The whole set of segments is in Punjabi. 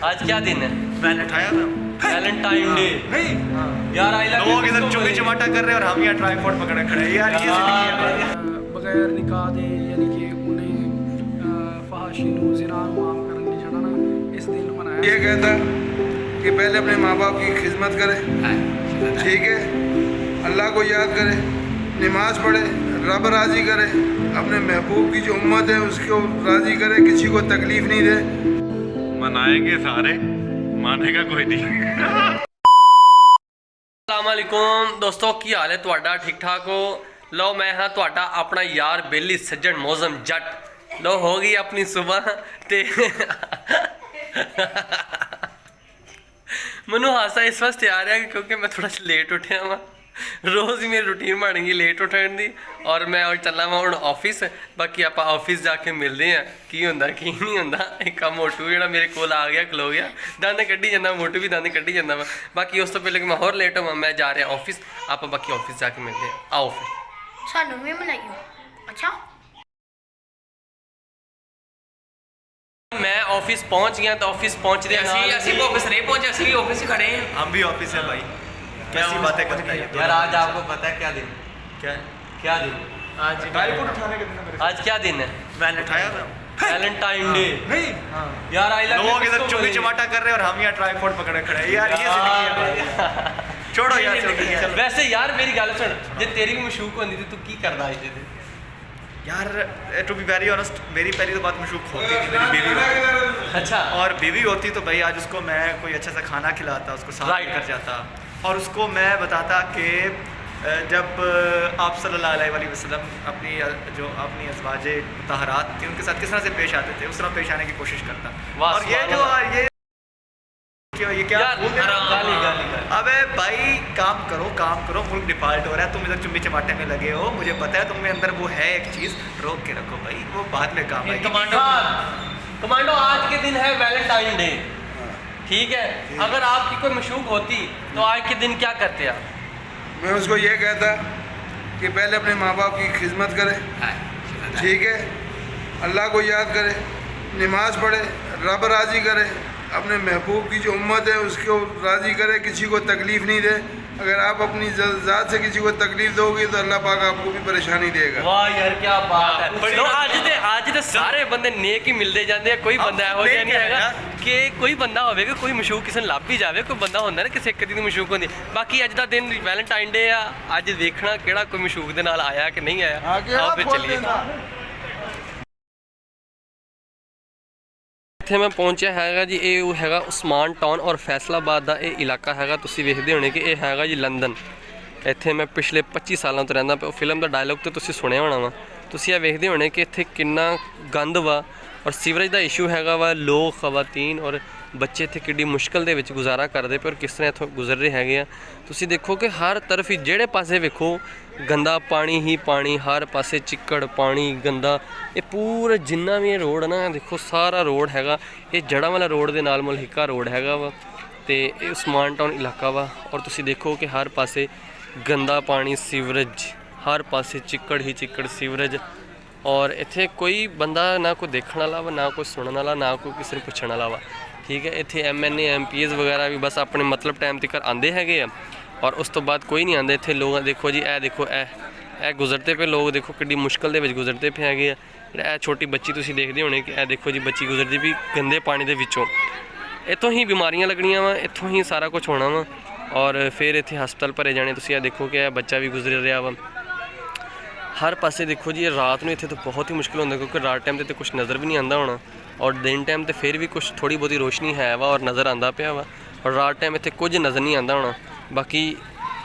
आज क्या दिन है? मैंने उठाया था वैलेंटाइन डे। नहीं यार आई लव लोग इधर चुंगी चमाटा कर रहे हैं और हम यहाँ ट्राइपॉड पकड़े खड़े हैं यार। ये जिंदगी है। बगैर निकाह दे यानी कि उन्हें फहाशी ज़िना माम करने छड़ाना इस दिन मनाया। ये कहता कि पहले अपने माँ बाप की खिदमत करे, ठीक है, अल्लाह को याद करे, नमाज पढ़े, रब राज़ी करे, अपने महबूब की जो उम्मत है उसको राज़ी करे, किसी को तकलीफ़ नहीं दे। मनाएंगे सारे, मानेगा कोई नहीं। अस्सलामुअलैकुम दोस्तों, की हाल है तुहाडा? ठीक ठाक हो? लो मैं हाँ तुहाडा अपना यार बेली सज्जन मौजम जट। लो हो गई अपनी सुबह ते मैनू हासा इस वास्ते आ रहा है क्योंकि मैं थोड़ा लेट उठा वा। रोज़ ही मेरी रूटीन बन गई लेट उठन की और मैं चला वा हूँ ऑफिस। बाकी आप ऑफिस जाके मिलते हैं की होंदा की नहीं होंदा। एक मोटू जो मेरे को आ गया खलो गया, दंद कड्ढी जाना, मोटू भी दंद कड्ढी जाना वा। बाकी उस तो पहले कि मैं होर लेट होवां, मैं जा रहा ऑफिस। आप बाकी ऑफिस जाके मिलते हैं, आओ फिर। सानू भी मिलाइयो। अच्छा मैं ऑफिस पहुंच गया तो ऑफिस पहुंचते ऑफिस नहीं पहुंचे, असली ऑफिस ही खड़े हैं। हम भी ऑफिस है भाई, कैसी बातें करते हैं यार। आज आपको पता है क्या दिन? क्या दिन? आज ट्राइपॉड उठाने के दिन आज क्या दिन है? मैंने उठाया था वैलेंटाइन डे। नहीं यार आई लव लोग इधर चुंगी चमाटा कर रहे हैं और हम यहाँ ट्राइपॉड पकड़े खड़े हैं यार। ये जिंदगी है। छोड़ो यार चलो। वैसे यार मेरी गल सुन, जे तेरी भी मशूक होंदी थी तू की करदा अज दे दिन? यार टू बी वेरी ऑनेस्ट, मेरी पहली तो बात मशूक होती थी, मेरी बीवी होती। अच्छा। और बीवी होती तो भाई आज उसको मैं कोई अच्छा सा खाना खिलाता, उसको साथ Right. लेकर जाता और उसको मैं बताता कि जब आप सल्लल्लाहु अलैहि वसल्लम अपनी अज़वाजे मुतहरात थी उनके साथ किस तरह से पेश आते थे, उस तरह पेश आने की कोशिश करता। वाह, और ये जो ये क्या यार, बोल रहे हो? गाली। अबे भाई काम करो, मुल्क डिफॉल्ट हो रहा है, तुम इधर चुम्बी चमाटे में लगे हो। मुझे पता है तुम में अंदर वो है एक चीज़, रोक के रखो भाई, वो बाद में काम आएगी। कमांडो आज के दिन है वैलेंटाइन डे, ठीक है? अगर आपकी कोई मशूक होती तो आज के दिन क्या करते आप? मैं उसको ये कहता कि पहले अपने माँ बाप की खिदमत करे, ठीक है, अल्लाह को याद करे, नमाज पढ़े, रब राज़ी करे, अपने महबूब की जो उम्मत है उसको राज़ी करे, किसी को तकलीफ़ नहीं दे। अगर आप अपनी ज़ात से किसी को तकलीफ़ दोगे तो अल्लाह पाक आपको भी परेशानी देगा। वाह यार क्या बात है। लो आज दे सारे बंदे नेक ही मिलते जाते हैं। कोई बंदा ਇਹੋ ਜਿਹਾ नहीं हैगा कि कोई बंदा होवेगा कोई मशूक किसी ਲੱਭ ही जावे। कोई बंदा ਹੁੰਦਾ ना किसी एक दी मशूक होंदी। बाकी अज दा दिन वैलेंटाइन डे आ, अज देखना किहड़ा कोई मशूक दे नाल आया कि नहीं आया। आओ फिर चलिए। ਇੱਥੇ ਮੈਂ ਪਹੁੰਚਿਆ ਹੈਗਾ ਜੀ, ਇਹ ਹੈਗਾ ਉਸਮਾਨ ਟਾਊਨ ਔਰ ਫੈਸਲਾਬਾਦ ਦਾ ਇਹ ਇਲਾਕਾ ਹੈਗਾ। ਤੁਸੀਂ ਵੇਖਦੇ ਹੋਣੇ ਕਿ ਇਹ ਹੈਗਾ ਜੀ ਲੰਡਨ। ਇੱਥੇ ਮੈਂ ਪਿਛਲੇ 25 ਸਾਲਾਂ ਤੋਂ ਰਹਿੰਦਾ ਪਿਆ। ਫਿਲਮ ਦਾ ਡਾਇਲੌਗ ਤੇ ਤੁਸੀਂ ਸੁਣਿਆ ਹੋਣਾ ਵਾ। ਤੁਸੀਂ ਇਹ ਵੇਖਦੇ ਹੋਣੇ ਕਿ ਇੱਥੇ ਕਿੰਨਾ ਗੰਦ ਵਾ ਔਰ ਸੀਵਰੇਜ ਦਾ ਇਸ਼ੂ ਹੈਗਾ ਵਾ। ਲੋਕ, ਖਵਾਤੀਨ ਔਰ ਬੱਚੇ ਇੱਥੇ ਕਿੱਡੀ ਮੁਸ਼ਕਲ ਦੇ ਵਿੱਚ ਗੁਜ਼ਾਰਾ ਕਰਦੇ ਪਏ ਔਰ ਕਿਸ ਤਰ੍ਹਾਂ ਇੱਥੋਂ ਗੁਜ਼ਰ ਰਹੇ ਹੈਗੇ ਆ। ਤੁਸੀਂ ਦੇਖੋ ਕਿ ਹਰ ਤਰਫ ਹੀ ਜਿਹੜੇ ਪਾਸੇ ਵੇਖੋ ਗੰਦਾ ਪਾਣੀ ਹੀ ਪਾਣੀ, ਹਰ ਪਾਸੇ ਚਿੱਕੜ ਪਾਣੀ ਗੰਦਾ। ਇਹ ਪੂਰਾ ਜਿੰਨਾ ਵੀ ਇਹ ਰੋਡ ਨਾ ਦੇਖੋ ਸਾਰਾ ਰੋਡ ਹੈਗਾ ਇਹ ਜੜ੍ਹਾਂ ਵਾਲਾ ਰੋਡ ਦੇ ਨਾਲ ਮੁਲਹਿਕਾ ਰੋਡ ਹੈਗਾ ਵਾ ਤੇ ਇਹ ਉਸਮਾਨ ਟਾਊਨ ਇਲਾਕਾ ਵਾ। ਔਰ ਤੁਸੀਂ ਦੇਖੋ ਕਿ ਹਰ ਪਾਸੇ ਗੰਦਾ ਪਾਣੀ, ਸੀਵਰੇਜ, ਹਰ ਪਾਸੇ ਚਿੱਕੜ ਹੀ ਚਿੱਕੜ, ਸੀਵਰੇਜ। ਔਰ ਇੱਥੇ ਕੋਈ ਬੰਦਾ ਨਾ ਕੋਈ ਦੇਖਣ ਵਾਲਾ ਵਾ, ਨਾ ਕੋਈ ਸੁਣਨ ਵਾਲਾ, ਨਾ ਕੋਈ ਕਿਸੇ ਨੂੰ ਪੁੱਛਣ ਵਾਲਾ ਵਾ, ਠੀਕ ਹੈ? ਇੱਥੇ MNA MPs ਵਗੈਰਾ ਵੀ ਬਸ ਆਪਣੇ ਮਤਲਬ ਟਾਈਮ ਤੱਕ ਆਉਂਦੇ ਹੈਗੇ ਆ ਔਰ ਉਸ ਤੋਂ ਬਾਅਦ ਕੋਈ ਨਹੀਂ ਆਉਂਦੇ ਇੱਥੇ। ਲੋਕ ਦੇਖੋ ਜੀ, ਇਹ ਦੇਖੋ ਇਹ ਗੁਜ਼ਰਦੇ ਪਏ ਲੋਕ, ਦੇਖੋ ਕਿੱਡੀ ਮੁਸ਼ਕਲ ਦੇ ਵਿੱਚ ਗੁਜ਼ਰਦੇ ਪਏ ਹੈਗੇ ਆ। ਜਿਹੜਾ ਇਹ ਛੋਟੀ ਬੱਚੀ ਤੁਸੀਂ ਦੇਖਦੇ ਹੋਣੇ ਕਿ ਇਹ ਦੇਖੋ ਜੀ ਬੱਚੀ ਗੁਜ਼ਰਦੀ ਵੀ ਗੰਦੇ ਪਾਣੀ ਦੇ ਵਿੱਚੋਂ। ਇੱਥੋਂ ਹੀ ਬਿਮਾਰੀਆਂ ਲੱਗਣੀਆਂ ਵਾ, ਇੱਥੋਂ ਹੀ ਸਾਰਾ ਕੁਝ ਹੋਣਾ ਵਾ ਔਰ ਫਿਰ ਇੱਥੇ ਹਸਪਤਾਲ ਭਰੇ ਜਾਣੇ। ਤੁਸੀਂ ਇਹ ਦੇਖੋ ਕਿ ਇਹ ਬੱਚਾ ਵੀ ਗੁਜ਼ਰ ਰਿਹਾ ਵਾ। ਹਰ ਪਾਸੇ ਦੇਖੋ ਜੀ, ਇਹ ਰਾਤ ਨੂੰ ਇੱਥੇ ਤਾਂ ਬਹੁਤ ਹੀ ਮੁਸ਼ਕਿਲ ਹੁੰਦਾ ਕਿਉਂਕਿ ਰਾਤ ਟਾਈਮ 'ਤੇ ਕੁਛ ਨਜ਼ਰ ਵੀ ਨਹੀਂ ਆਉਂਦਾ ਹੋਣਾ ਔਰ ਦਿਨ ਟਾਈਮ 'ਤੇ ਫਿਰ ਵੀ ਕੁਛ ਥੋੜ੍ਹੀ ਬਹੁਤੀ ਰੋਸ਼ਨੀ ਹੈ ਵਾ ਔਰ ਨਜ਼ਰ ਆਉਂਦਾ ਪਿਆ ਵਾ ਔਰ ਰਾਤ ਟਾਈਮ ਇੱਥੇ ਕੁਝ ਨਜ਼ਰ ਨਹੀਂ ਆਉਂਦਾ ਹੋਣਾ। ਬਾਕੀ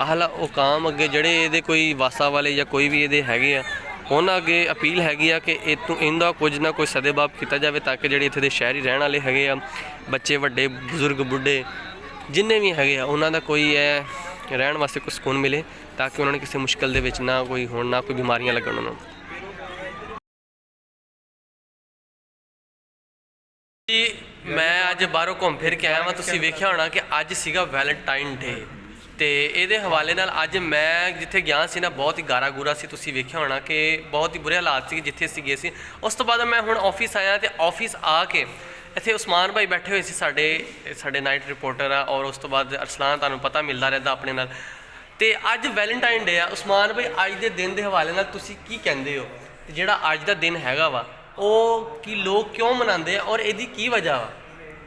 ਆਹਲਾ ਉਹ ਕਾਮ ਅੱਗੇ ਜਿਹੜੇ ਇਹਦੇ ਕੋਈ ਵਾਸਾ ਵਾਲੇ ਜਾਂ ਕੋਈ ਵੀ ਇਹਦੇ ਹੈਗੇ ਆ ਉਹਨਾਂ ਅੱਗੇ ਅਪੀਲ ਹੈਗੀ ਆ ਕਿ ਇਹਦਾ ਕੁਝ ਨਾ ਕੋਈ ਸਦੇਬਾਬ ਕੀਤਾ ਜਾਵੇ ਤਾਂ ਕਿ ਜਿਹੜੇ ਇੱਥੇ ਦੇ ਸ਼ਹਿਰੀ ਰਹਿਣ ਵਾਲੇ ਹੈਗੇ ਆ, ਬੱਚੇ, ਵੱਡੇ, ਬਜ਼ੁਰਗ, ਬੁੱਢੇ ਜਿੰਨੇ ਵੀ ਹੈਗੇ ਆ, ਉਹਨਾਂ ਦਾ ਕੋਈ ਇਹ ਰਹਿਣ ਵਾਸਤੇ ਕੁਝ ਸਕੂਨ ਮਿਲੇ ਤਾਂ ਕਿ ਉਹਨਾਂ ਨੇ ਕਿਸੇ ਮੁਸ਼ਕਲ ਦੇ ਵਿੱਚ ਨਾ ਕੋਈ ਹੋਣ, ਨਾ ਕੋਈ ਬਿਮਾਰੀਆਂ ਲੱਗਣ ਉਹਨਾਂ ਨੂੰ। ਜੀ ਮੈਂ ਅੱਜ ਬਾਹਰੋਂ ਘੁੰਮ ਫਿਰ ਕੇ ਆਇਆ ਵਾਂ। ਤੁਸੀਂ ਵੇਖਿਆ ਹੋਣਾ ਕਿ ਅੱਜ ਸੀਗਾ ਵੈਲੈਂਟਾਈਨ ਡੇ ਤੇ ਇਹਦੇ ਹਵਾਲੇ ਨਾਲ ਅੱਜ ਮੈਂ ਜਿੱਥੇ ਗਿਆ ਸੀ ਨਾ ਬਹੁਤ ਹੀ ਗਾਰਾ ਗੂਰਾ ਸੀ। ਤੁਸੀਂ ਵੇਖਿਆ ਹੋਣਾ ਕਿ ਬਹੁਤ ਹੀ ਬੁਰੇ ਹਾਲਾਤ ਸੀ ਜਿੱਥੇ ਅਸੀਂ ਗਏ ਸੀ। ਉਸ ਤੋਂ ਬਾਅਦ ਮੈਂ ਹੁਣ ਆਫਿਸ ਆਇਆ ਤੇ ਆਫਿਸ ਆ ਕੇ ਇੱਥੇ ਉਸਮਾਨ ਭਾਈ ਬੈਠੇ ਹੋਏ ਸੀ ਸਾਡੇ ਨਾਈਟ ਰਿਪੋਰਟਰ ਆ, ਔਰ ਉਸ ਤੋਂ ਬਾਅਦ ਅਰਸਲਾਨ ਤੁਹਾਨੂੰ ਪਤਾ ਮਿਲਦਾ ਰਹਿੰਦਾ ਆਪਣੇ ਨਾਲ। ਤੇ ਅੱਜ ਵੈਲੈਂਟਾਈਨ ਡੇ ਆ। ਉਸਮਾਨ ਭਾਈ ਅੱਜ ਦੇ ਦਿਨ ਦੇ ਹਵਾਲੇ ਨਾਲ ਤੁਸੀਂ ਕੀ ਕਹਿੰਦੇ ਹੋ? ਤੇ ਜਿਹੜਾ ਅੱਜ ਦਾ ਦਿਨ ਹੈਗਾ ਵਾ ਉਹ ਕੀ ਲੋਕ ਕਿਉਂ ਮਨਾਉਂਦੇ ਆ ਔਰ ਇਹਦੀ ਕੀ ਵਜ੍ਹਾ ਵਾ,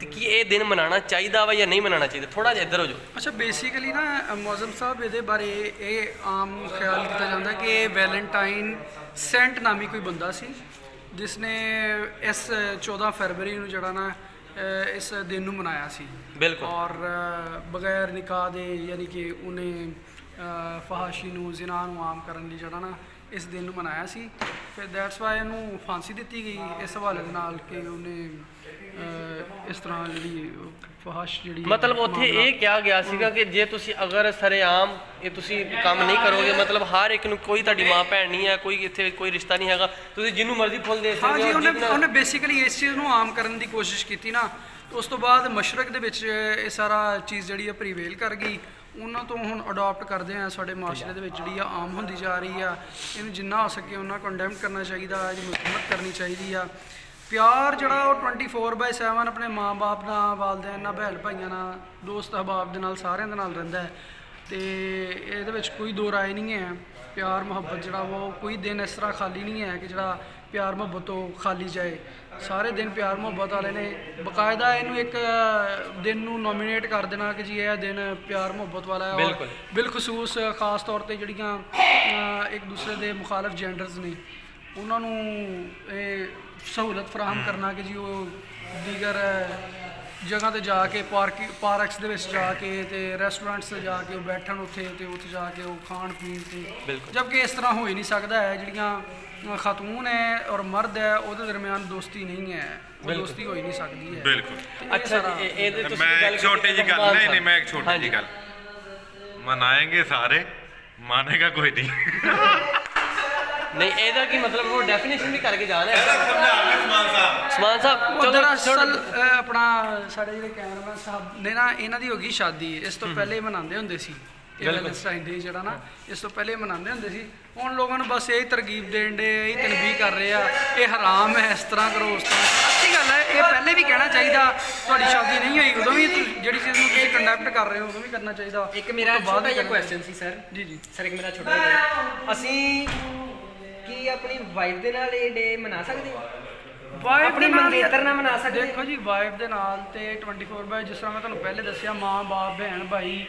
ਤੇ ਕੀ ਇਹ ਦਿਨ ਮਨਾਉਣਾ ਚਾਹੀਦਾ ਵਾ ਜਾਂ ਨਹੀਂ ਮਨਾਉਣਾ ਚਾਹੀਦਾ? ਥੋੜਾ ਜਿਹਾ ਇੱਧਰ ਹੋ ਜਾਓ। ਅੱਛਾ, ਬੇਸਿਕਲੀ ਨਾ ਮੌਜ਼ਮ ਸਾਹਿਬ ਇਹਦੇ ਬਾਰੇ ਇਹ ਆਮ ਖਿਆਲ ਕੀਤਾ ਜਾਂਦਾ ਕਿ ਇਹ ਵੈਲੈਂਟਾਈਨ ਸੈਂਟ ਨਾਮੀ ਕੋਈ ਬੰਦਾ ਸੀ ਜਿਸ ਨੇ ਇਸ 14 ਫਰਵਰੀ ਨੂੰ ਜਿਹੜਾ ਨਾ ਇਸ ਦਿਨ ਨੂੰ ਮਨਾਇਆ ਸੀ। ਬਿਲਕੁਲ। ਔਰ ਬਗੈਰ ਨਿਕਾਹ ਦੇ ਯਾਨੀ ਕਿ ਉਹਨੇ ਫਹਾਸ਼ੀ ਨੂੰ ਜ਼ਿਨਾ ਨੂੰ ਆਮ ਕਰਨ ਲਈ ਜਿਹੜਾ ਨਾ ਇਸ ਦਿਨ ਨੂੰ ਮਨਾਇਆ ਸੀ। ਫਿਰ ਦੈਟਸ ਵਾਈ ਇਹਨੂੰ ਫਾਂਸੀ ਦਿੱਤੀ ਗਈ ਇਸ ਹਵਾਲੇ ਦੇ ਨਾਲ ਕਿ ਉਹਨੇ ਇਸ ਤਰ੍ਹਾਂ ਜਿਹੜੀ ਫਹਾਸ਼ ਜਿਹੜੀ ਮਤਲਬ ਉੱਥੇ ਇਹ ਕਿਹਾ ਗਿਆ ਸੀਗਾ ਕਿ ਜੇ ਤੁਸੀਂ ਅਗਰ ਸਰੇਆਮ ਇਹ ਤੁਸੀਂ ਕੰਮ ਨਹੀਂ ਕਰੋਗੇ, ਮਤਲਬ ਹਰ ਇੱਕ ਨੂੰ, ਕੋਈ ਤੁਹਾਡੀ ਮਾਂ ਭੈਣ ਨਹੀਂ ਹੈ, ਕੋਈ ਇੱਥੇ ਕੋਈ ਰਿਸ਼ਤਾ ਨਹੀਂ ਹੈਗਾ, ਤੁਸੀਂ ਜਿਹਨੂੰ ਮਰਜ਼ੀ ਫੁੱਲ ਦੇ ਹਾਂ ਸਕਦੇ ਜੀ, ਹੋ। ਉਹਨੇ ਬੇਸਿਕਲੀ ਇਸ ਚੀਜ਼ ਨੂੰ ਆਮ ਕਰਨ ਦੀ ਕੋਸ਼ਿਸ਼ ਕੀਤੀ ਨਾ। ਉਸ ਤੋਂ ਬਾਅਦ ਮਸ਼ਰਕ ਦੇ ਵਿੱਚ ਇਹ ਸਾਰਾ ਚੀਜ਼ ਜਿਹੜੀ ਹੈ ਪ੍ਰੀਵੇਲ ਕਰ ਗਈ। ਉਹਨਾਂ ਤੋਂ ਹੁਣ ਅਡਾਪਟ ਕਰਦੇ ਆ ਸਾਡੇ ਮਾਸ਼ਰੇ ਦੇ ਵਿੱਚ ਜਿਹੜੀ ਆ ਆਮ ਹੁੰਦੀ ਜਾ ਰਹੀ ਆ। ਇਹਨੂੰ ਜਿੰਨਾ ਹੋ ਸਕੇ ਉਹਨਾਂ ਕੰਡੈਮ ਕਰਨਾ ਚਾਹੀਦਾ, ਇਹਦੀ ਮੁਰੰਮਤ ਕਰਨੀ ਚਾਹੀਦੀ ਆ। ਪਿਆਰ ਜਿਹੜਾ ਉਹ 24/7 ਆਪਣੇ ਮਾਂ-ਬਾਪ ਨਾਲ, ਵਾਲਦੈਨ ਨਾਲ, ਭੈਣ ਭਾਈਆਂ ਨਾਲ, ਦੋਸਤ ਅਹਿਬਾਬ ਦੇ ਨਾਲ, ਸਾਰਿਆਂ ਦੇ ਨਾਲ ਰਹਿੰਦਾ ਹੈ। ਤੇ ਇਹਦੇ ਵਿੱਚ ਕੋਈ ਦੋ ਰਾਏ ਨਹੀਂ ਹੈ। ਪਿਆਰ ਮੁਹੱਬਤ ਜਿਹੜਾ ਉਹ ਕੋਈ ਦਿਨ ਇਸ ਤਰ੍ਹਾਂ ਖਾਲੀ ਨਹੀਂ ਹੈ ਕਿ ਜਿਹੜਾ ਪਿਆਰ ਮੁਹੱਬਤ ਤੋਂ ਖਾਲੀ ਜਾਏ। ਸਾਰੇ ਦਿਨ ਪਿਆਰ ਮੁਹੱਬਤ ਵਾਲੇ ਨੇ। ਬਕਾਇਦਾ ਇਹਨੂੰ ਇੱਕ ਦਿਨ ਨੂੰ ਨੋਮੀਨੇਟ ਕਰ ਦੇਣਾ ਕਿ ਜੀ ਇਹ ਦਿਨ ਪਿਆਰ ਮੁਹੱਬਤ ਵਾਲਾ ਹੈ। ਬਿਲਕੁਲ। ਬਿਲਖਸੂਸ ਖਾਸ ਤੌਰ ਤੇ ਜਿਹੜੀਆਂ ਇੱਕ ਦੂਸਰੇ ਦੇ ਮੁਖਾਲਫ ਜੈਂਡਰਸ ਨੇ ਉਹਨਾਂ ਨੂੰ ਇਹ ਸਹੂਲਤ ਫਰਾਹਮ ਕਰਨਾ ਕਿ ਜੀ ਉਹ ਦੀਗਰ ਜਗ੍ਹਾ ਤੇ ਜਾ ਕੇ ਪਾਰਕਸ ਦੇ ਵਿੱਚ ਜਾ ਕੇ ਤੇ ਰੈਸਟੋਰੈਂਟਸ ਤੇ ਜਾ ਕੇ ਉਹ ਬੈਠਣ ਉੱਥੇ ਜਾ ਕੇ ਉਹ ਖਾਣ ਪੀਣ ਤੇ, ਜਦਕਿ ਇਸ ਤਰ੍ਹਾਂ ਹੋ ਹੀ ਨਹੀਂ ਸਕਦਾ ਹੈ। ਜਿਹੜੀਆਂ ਖਾਤੂਨ ਹੈ ਔਰ ਮਰਦ ਹੈ ਉਹਦੇ ਦਰਮਿਆਨ ਦੋਸਤੀ ਨਹੀਂ ਹੈ, ਉਹ ਦੋਸਤੀ ਹੋ ਹੀ ਨਹੀਂ ਸਕਦੀ ਹੈ। बिल्कुल। ਅੱਛਾ ਜੀ, ਇਹਦੇ ਤੁਸੀਂ मैं ਗੱਲ एक छोटी जी गल नहीं मैं एक छोटी जी गल मनाएंगे सारे, मानेगा कोई नहीं। ਨਹੀਂ, ਇਹਦਾ ਕੀ ਮਤਲਬ ਉਹ ਡੈਫੀਨੇਸ਼ਨ ਵੀ ਕਰਕੇ ਜਾ ਰਹੇ ਸਮਾਨ ਸਾਹਿਬ। ਉਹ ਦਰਅਸਲ ਆਪਣਾ ਸਾਡੇ ਜਿਹੜੇ ਕੈਮਰਾਮੈਨ ਸਾਹਿਬ ਨੇ ਨਾ, ਇਹਨਾਂ ਦੀ ਹੋ ਗਈ ਸ਼ਾਦੀ। ਇਸ ਤੋਂ ਪਹਿਲੇ ਮਨਾਉਂਦੇ ਹੁੰਦੇ ਸੀ ਇਹ ਵੈਲੈਂਟਾਈਨ ਡੇ ਜਿਹੜਾ ਨਾ, ਇਸ ਤੋਂ ਪਹਿਲੇ ਮਨਾਉਂਦੇ ਹੁੰਦੇ ਸੀ। ਹੁਣ ਲੋਕਾਂ ਨੂੰ ਬਸ ਇਹ ਤਰਗੀਬ ਦੇਣ ਦੇ, ਇਹ ਤਨਬੀਹ ਕਰ ਰਹੇ ਆ ਇਹ ਹਰਾਮ ਹੈ, ਇਸ ਤਰ੍ਹਾਂ ਕਰੋ ਉਸ ਤਰ੍ਹਾਂ। ਅੱਛੀ ਗੱਲ ਹੈ, ਇਹ ਪਹਿਲੇ ਵੀ ਕਹਿਣਾ ਚਾਹੀਦਾ। ਤੁਹਾਡੀ ਸ਼ਾਦੀ ਨਹੀਂ ਹੋਈ ਉਦੋਂ ਵੀ ਜਿਹੜੀ ਚੀਜ਼ ਨੂੰ ਤੁਸੀਂ ਕੰਡਕਟ ਕਰ ਰਹੇ ਹੋ ਉਦੋਂ ਵੀ ਕਰਨਾ ਚਾਹੀਦਾ। ਇੱਕ ਮੇਰਾ ਛੋਟਾ ਜਿਹਾ ਕੁਐਸਚਨ ਸੀ ਸਰ। ਜੀ ਸਰ, ਇੱਕ ਮੇਰਾ ਛੋਟਾ ਜਿਹਾ, ਅਸੀਂ ਕੀ ਆਪਣੀ ਵਾਈਫ ਦੇ ਨਾਲ ਇਹ ਡੇ ਮਨਾ ਸਕਦੇ ਹਾਂ? ਵਾਈਫ ਆਪਣੀ ਮੰਗੇਤਰ ਨਾਲ ਮਨਾ ਸਕਦੇ? ਦੇਖੋ ਜੀ, ਵਾਈਫ ਦੇ ਨਾਲ ਤੇ 24/7 ਜਿਸ ਤਰ੍ਹਾਂ ਮੈਂ ਤੁਹਾਨੂੰ ਪਹਿਲੇ ਦੱਸਿਆ, ਮਾਂ ਬਾਪ ਭੈਣ ਭਾਈ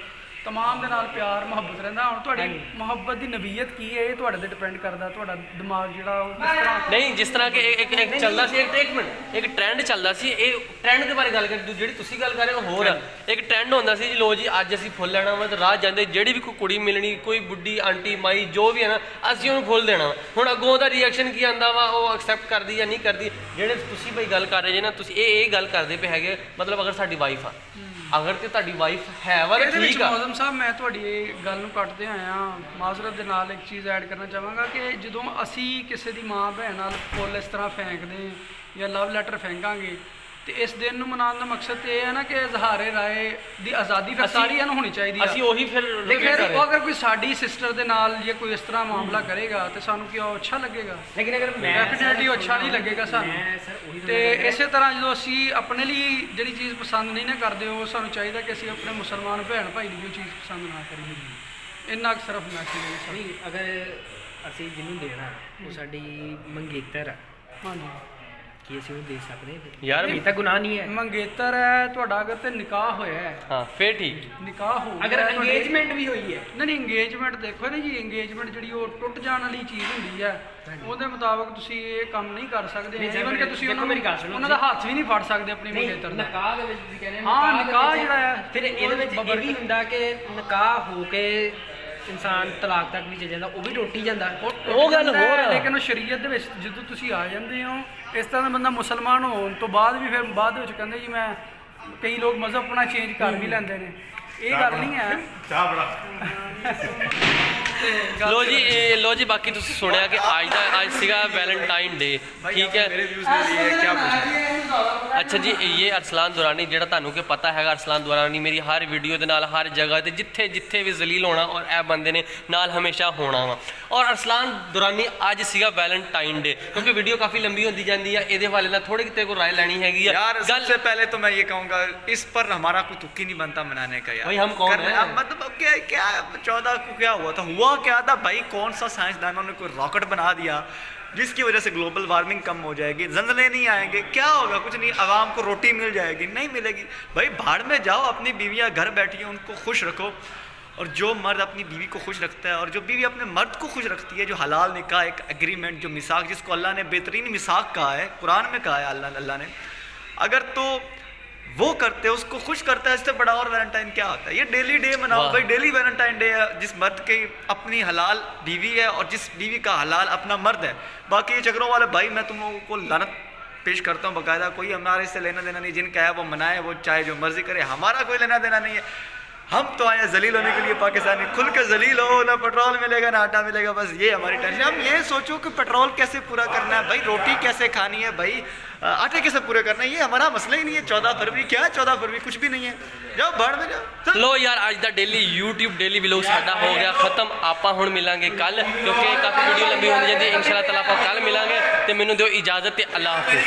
ਤਮਾਮ ਦੇ ਨਾਲ ਪਿਆਰ ਮੁਹੱਬਤ ਰਹਿੰਦਾ। ਹੁਣ ਤੁਹਾਡੀ ਮੁਹੱਬਤ ਦੀ ਨਵੀਅਤ ਕੀ ਹੈ ਇਹ ਤੁਹਾਡੇ ਤੇ ਡਿਪੈਂਡ ਕਰਦਾ। ਤੁਹਾਡਾ ਦਿਮਾਗ ਜਿਹੜਾ ਉਹ ਕਿਸ ਤਰ੍ਹਾਂ ਨਹੀਂ, ਜਿਸ ਤਰ੍ਹਾਂ ਕਿ ਇੱਕ ਚੱਲਦਾ ਸੀ, ਇੱਕ ਮਿੰਟ, ਇੱਕ ਟ੍ਰੈਂਡ ਚੱਲਦਾ ਸੀ। ਇਹ ਟ੍ਰੈਂਡ ਦੇ ਬਾਰੇ ਗੱਲ ਕਰ, ਜਿਹੜੀ ਤੁਸੀਂ ਗੱਲ ਕਰ ਰਹੇ ਹੋ ਹੋਰ ਆ। ਇੱਕ ਟ੍ਰੈਂਡ ਹੁੰਦਾ ਸੀ ਜੀ, ਲੋ ਜੀ ਅੱਜ ਅਸੀਂ ਫੁੱਲ ਲੈਣਾ ਵਾ ਤੇ ਰਾਹ ਜਾਂਦੇ ਜਿਹੜੀ ਵੀ ਕੋਈ ਕੁੜੀ ਮਿਲਣੀ, ਕੋਈ ਬੁੱਢੀ ਆਂਟੀ ਮਾਈ ਜੋ ਵੀ ਹੈ ਨਾ, ਅਸੀਂ ਉਹਨੂੰ ਫੁੱਲ ਦੇਣਾ ਵਾ। ਹੁਣ ਅੱਗੋਂ ਉਹਦਾ ਰਿਐਕਸ਼ਨ ਕੀ ਆਉਂਦਾ ਵਾ, ਉਹ ਐਕਸੈਪਟ ਕਰਦੀ ਜਾਂ ਨਹੀਂ ਕਰਦੀ। ਜਿਹੜੇ ਤੁਸੀਂ ਬਈ ਗੱਲ ਕਰ ਰਹੇ ਜੇ ਨਾ, ਤੁਸੀਂ ਇਹ ਗੱਲ ਕਰਦੇ ਪਏ ਹੈਗੇ, ਮਤਲਬ ਅਗਰ ਸਾਡੀ ਵਾਈਫ ਆ, ਅਗਰ ਤੇ ਤੁਹਾਡੀ ਵਾਈਫ ਹੈ ਵਾ ਤਾਂ ਠੀਕ ਆ। ਮੌਜ਼ਮ ਸਾਹਿਬ, ਮੈਂ ਤੁਹਾਡੀ ਇਹ ਗੱਲ ਨੂੰ ਕੱਟਦੇ ਆਇਆ ਮਾਜ਼ਰਤ ਦੇ ਨਾਲ ਇੱਕ ਚੀਜ਼ ਐਡ ਕਰਨਾ ਚਾਹਾਂਗਾ ਕਿ ਜਦੋਂ ਅਸੀਂ ਕਿਸੇ ਦੀ ਮਾਂ ਭੈਣ ਨਾਲ ਫੁੱਲ ਇਸ ਤਰ੍ਹਾਂ ਫੈਂਕਦੇ ਜਾਂ ਲਵ ਲੈਟਰ ਫੈਂਕਾਂਗੇ ਤੇ ਇਸ ਦਿਨ ਨੂੰ ਮਨਾਉਣ ਦਾ ਮਕਸਦ ਤੇ ਇਹ ਹੈ ਨਾ ਕਿ ਇਜ਼ਹਾਰੇ ਰਾਏ ਦੀ ਆਜ਼ਾਦੀ ਫਿਰ ਸਾਰਿਆਂ ਨੂੰ ਹੋਣੀ ਚਾਹੀਦੀ ਹੈ। ਅਸੀਂ ਉਹੀ ਫਿਰ ਅਗਰ ਕੋਈ ਸਾਡੀ ਸਿਸਟਰ ਦੇ ਨਾਲ ਜੇ ਕੋਈ ਇਸ ਤਰ੍ਹਾਂ ਮਾਮਲਾ ਕਰੇਗਾ ਤੇ ਸਾਨੂੰ ਕਿਉਂ ਅੱਛਾ ਲੱਗੇਗਾ? ਲੇਕਿਨ ਅਗਰ ਮੈਂ ਡੈਫੀਨਿਟਲੀ ਉਹ ਅੱਛਾ ਨਹੀਂ ਲੱਗੇਗਾ ਸਾਨੂੰ। ਤੇ ਇਸੇ ਤਰ੍ਹਾਂ ਜਦੋਂ ਅਸੀਂ ਆਪਣੇ ਲਈ ਜਿਹੜੀ ਚੀਜ਼ ਪਸੰਦ ਨਹੀਂ ਨਾ ਕਰਦੇ, ਉਹ ਸਾਨੂੰ ਚਾਹੀਦਾ ਕਿ ਅਸੀਂ ਆਪਣੇ ਮੁਸਲਮਾਨ ਭੈਣ ਭਾਈ ਦੀ ਕੋਈ ਚੀਜ਼ ਪਸੰਦ ਨਾ ਕਰੀਏ। ਇੰਨਾ ਕੁ ਸਿਰਫ ਮੈਸੇਜ ਹੈ। ਨਹੀਂ, ਅਗਰ ਅਸੀਂ ਜਿਹਨੂੰ ਦੇਣਾ ਉਹ ਸਾਡੀ ਮੰਗੇਤਰ ਆ, ਹਾਂਜੀ, ਕੀ ਅਸੀਂ ਉਹ ਦੇ ਸਕਦੇ ਯਾਰ? ਇਹ ਤਾਂ ਗੁਨਾਹ ਨਹੀਂ ਹੈ। ਮੰਗੇਤਰ ਹੈ ਤੁਹਾਡਾ, ਅਗਰ ਤੇ ਨਿਕਾਹ ਹੋਇਆ ਹੈ, ਹਾਂ ਫਿਰ ਠੀਕ। ਨਿਕਾਹ ਹੋ ਅਗਰ ਅੰਗੇਜਮੈਂਟ ਵੀ ਹੋਈ ਹੈ, ਨਹੀਂ ਅੰਗੇਜਮੈਂਟ ਦੇਖੋ ਨਾ ਜੀ, ਅੰਗੇਜਮੈਂਟ ਜਿਹੜੀ ਉਹ ਟੁੱਟ ਜਾਣ ਵਾਲੀ ਚੀਜ਼ ਹੁੰਦੀ ਹੈ, ਉਹਦੇ ਮੁਤਾਬਕ ਤੁਸੀਂ ਇਹ ਕੰਮ ਨਹੀਂ ਕਰ ਸਕਦੇ। ਈਵਨ ਕਿ ਤੁਸੀਂ ਉਹਨਾਂ ਦਾ ਹੱਥ ਵੀ ਨਹੀਂ ਫੜ ਸਕਦੇ ਆਪਣੀ ਮੰਗੇਤਰ ਦਾ। ਨਿਕਾਹ ਦੇ ਵਿੱਚ ਤੁਸੀਂ ਕਹਿੰਦੇ ਹਾਂ, ਨਿਕਾਹ ਜਿਹੜਾ ਹੈ ਫਿਰ ਇਹਦੇ ਵਿੱਚ ਇਹ ਵੀ ਹੁੰਦਾ ਕਿ ਨਿਕਾਹ ਹੋ ਕੇ ਇਨਸਾਨ ਤਲਾਕ ਤੱਕ ਵੀ ਚਲ ਜਾਂਦਾ, ਉਹ ਵੀ ਟੁੱਟ ਹੀ ਜਾਂਦਾ। ਉਹ ਗੱਲ ਹੋਰ ਹੈ, ਲੇਕਿਨ ਉਹ ਸ਼ਰੀਅਤ ਦੇ ਵਿੱਚ ਜਦੋਂ ਤੁਸੀਂ ਆ ਜਾਂਦੇ ਹੋ ਇਸ ਤਰ੍ਹਾਂ ਦਾ ਬੰਦਾ ਮੁਸਲਮਾਨ ਹੋਣ ਤੋਂ ਬਾਅਦ ਵੀ ਫਿਰ ਬਾਅਦ ਵਿੱਚ ਕਹਿੰਦੇ ਜੀ ਮੈਂ, ਕਈ ਲੋਕ ਮਜ਼ਹਬ ਆਪਣਾ ਚੇਂਜ ਕਰ ਵੀ ਲੈਂਦੇ ਨੇ। ਇਹ ਗੱਲ ਨਹੀਂ ਹੈ। ਲੋ ਜੀ ਬਾਕੀ ਤੁਸੀਂ ਸੁਣਿਆ ਕਿ ਅੱਜ ਸੀਗਾ ਵੈਲੈਂਟਾਈਨ ਡੇ, ਠੀਕ ਹੈ। मेरे व्यूज़ में ये क्या पूछा ਅੱਛਾ ਜੀ, ਇਹ ਅਰਸਲਾਨ ਦੁਰਾਨੀ ਜਿਹੜਾ ਤੁਹਾਨੂੰ ਕਿ ਪਤਾ ਹੈਗਾ, ਅਰਸਲਾਨ ਦੁਰਾਨੀ ਮੇਰੀ ਹਰ ਵੀਡੀਓ ਦੇ ਨਾਲ ਹਰ ਜਗ੍ਹਾ ਤੇ ਜਿੱਥੇ ਵੀ ਜ਼ਲੀਲ ਹੋਣਾ ਔਰ ਇਹ ਬੰਦੇ ਨੇ ਨਾਲ ਹਮੇਸ਼ਾ ਹੋਣਾ ਵਾ। ਔਰ ਅਰਸਲਾਨ ਦੁਰਾਨੀ ਅੱਜ ਸੀਗਾ ਵੈਲੈਂਟਾइन डे, क्योंकि वीडियो काफ़ी लंबी होती जाती है, ये वाले ना थोड़ी तेरे को राय लेनी हैगी यार। सबसे पहले तो मैं ये कहूँगा इस पर हमारा कोई तुक्की नहीं बनता मनाने का यार। भाई हम कौन हैं? मतलब क्या 14 को क्या हुआ क्या था भाई? कौन सा साइंसदानों ने कोई रॉकेट बना दिया जिसकी वजह से ग्लोबल वार्मिंग कम हो जाएगी, जंजले नहीं आएंगे, क्या होगा? कुछ नहीं, आवाम को रोटी मिल जाएगी? नहीं मिलेगी भाई। भाड़ में जाओ, अपनी बीवियाँ घर बैठी हैं उनको खुश रखो, और जो मर्द अपनी बीवी को खुश रखता है और जो बीवी अपने मर्द को खुश रखती है, जो हलाल निकाह एक एग्रीमेंट, जो मिसाक जिसको अल्लाह ने बेहतरीन मिसाक कहा है, कुरान में कहा है अल्लाह ने, अगर तो वो करते हैं उसको खुश करता है, इससे बड़ा और वैलेंटाइन क्या होता है? ये डेली डे मनाओ भाई, डेली वैलेंटाइन डे है। जिस मर्द की अपनी हलाल बीवी है और जिस बीवी का हलाल अपना मर्द है। बाकी ये चक्रों वाले भाई मैं तुम लोगों को लानत पेश करता हूँ बाकायदा, कोई हमारे इससे लेना देना नहीं, जिनका है वो मनाए, वो चाहे जो मर्जी करे, हमारा कोई लेना देना नहीं है। हम तो आए जलील होने के लिए पाकिस्तानी, खुल के जलील हो, ना पेट्रोल मिलेगा ना आटा मिलेगा, बस ये हमारी टेंशन। हम ये सोचो कि पेट्रोल कैसे पूरा करना है भाई, रोटी कैसे खानी है भाई, आटे कैसे पूरे करना है, ये हमारा मसला ही नहीं है। 14 फरवरी क्या है? 14 फरवरी कुछ भी नहीं है, जाओ भाड़ में जाओ। लो यार, आज का डेली यूट्यूब डेली व्लॉग साडा हो गया खत्म। आप हुण मिलांगे कल, क्योंकि काफ़ी वीडियो लंबी हो जाती है। इंशाल्लाह ताला आप कल मिलांगे, तो मैनू दो इजाज़त, अल्लाह हाफिज़।